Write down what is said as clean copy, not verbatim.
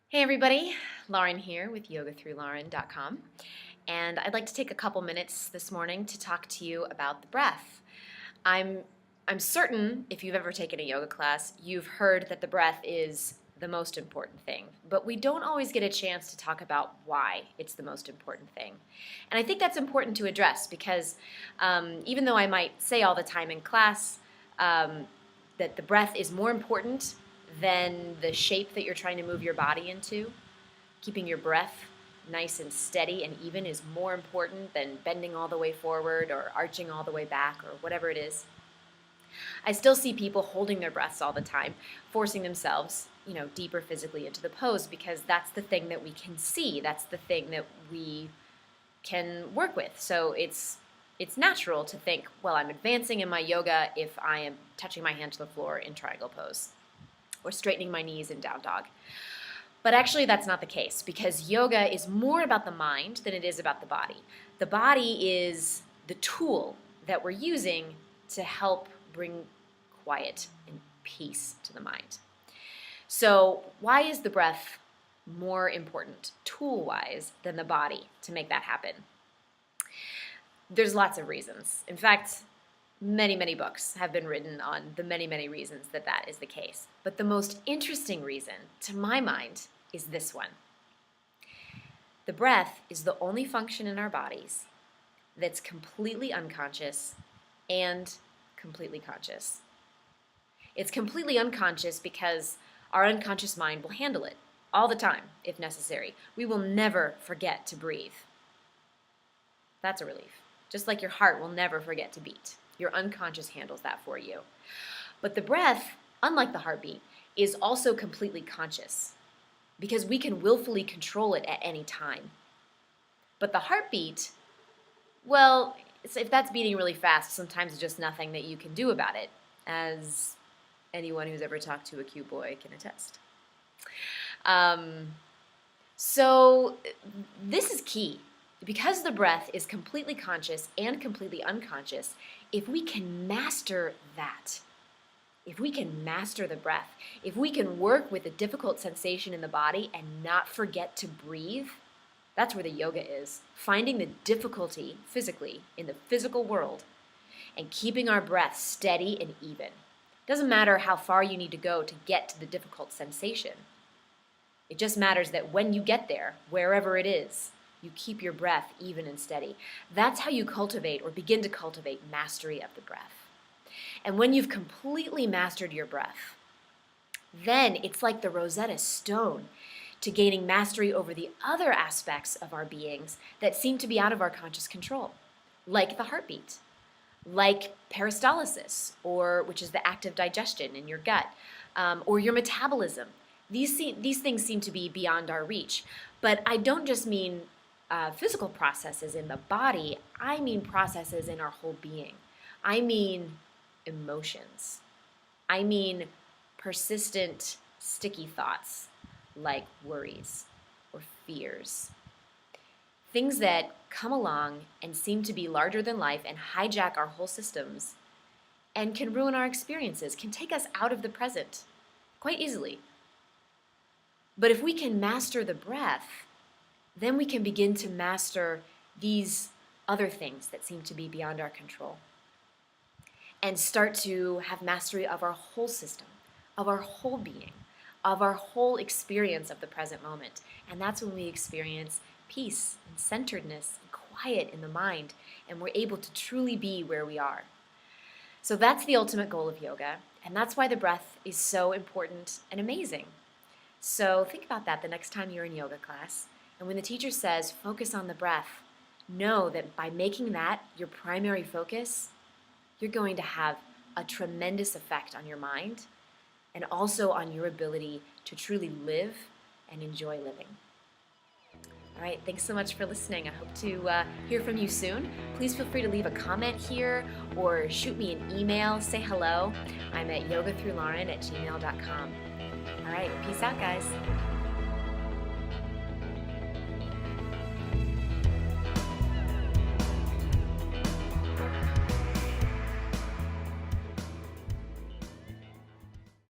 Hey everybody, Lauren here with yogathroughlauren.com, and I'd like to take a couple minutes this morning to talk to you about the breath. I'm I'm certain if you've ever taken a yoga class, you've heard that the breath is the most important thing, but we don't always get a chance to talk about why it's the most important thing. And I think that's important to address because even though I might say all the time in class that the breath is more important than the shape that you're trying to move your body into, keeping your breath nice and steady and even is more important than bending all the way forward or arching all the way back or whatever it is. I still see people holding their breaths all the time, forcing themselves, deeper physically into the pose because that's the thing that we can see. That's the thing that we can work with. So it's natural to think, well, I'm advancing in my yoga if I am touching my hand to the floor in triangle pose or straightening my knees in down dog. But actually, that's not the case because yoga is more about the mind than it is about the body. The body is the tool that we're using to help bring quiet and peace to the mind. So, why is the breath more important, tool-wise, than the body to make that happen? There's lots of reasons. In fact, many books have been written on the many reasons that that is the case. But the most interesting reason, to my mind, is this one. The breath is the only function in our bodies that's completely unconscious and completely conscious. It's completely unconscious because our unconscious mind will handle it all the time if necessary. We will never forget to breathe. That's a relief. Just like your heart will never forget to beat. Your unconscious handles that for you. But the breath, unlike the heartbeat, is also completely conscious because we can willfully control it at any time. But the heartbeat, well, if that's beating really fast, sometimes it's just nothing that you can do about it, as anyone who's ever talked to a cute boy can attest. So this is key. Because the breath is completely conscious and completely unconscious, if we can master that, if we can master the breath, if we can work with a difficult sensation in the body and not forget to breathe, that's where the yoga is. Finding the difficulty physically in the physical world and keeping our breath steady and even. It doesn't matter how far you need to go to get to the difficult sensation. It just matters that when you get there, wherever it is, you keep your breath even and steady. That's how you cultivate or begin to cultivate mastery of the breath. And when you've completely mastered your breath, then it's like the Rosetta Stone to gaining mastery over the other aspects of our beings that seem to be out of our conscious control, like the heartbeat, like peristalsis, which is the act of digestion in your gut, or your metabolism. These things seem to be beyond our reach. But I don't just mean physical processes in the body, I mean processes in our whole being. I mean emotions. I mean persistent, sticky thoughts like worries or fears. Things that come along and seem to be larger than life and hijack our whole systems and can ruin our experiences, can take us out of the present quite easily. But if we can master the breath, then we can begin to master these other things that seem to be beyond our control and start to have mastery of our whole system, of our whole being, of our whole experience of the present moment. And that's when we experience peace and centeredness and quiet in the mind, and we're able to truly be where we are. So that's the ultimate goal of yoga, and that's why the breath is so important and amazing. So think about that the next time you're in yoga class. And when the teacher says, focus on the breath, know that by making that your primary focus, you're going to have a tremendous effect on your mind and also on your ability to truly live and enjoy living. All right, thanks so much for listening. I hope to hear from you soon. Please feel free to leave a comment here or shoot me an email, say hello. I'm at yogathroughlauren@gmail.com. All right, peace out, guys.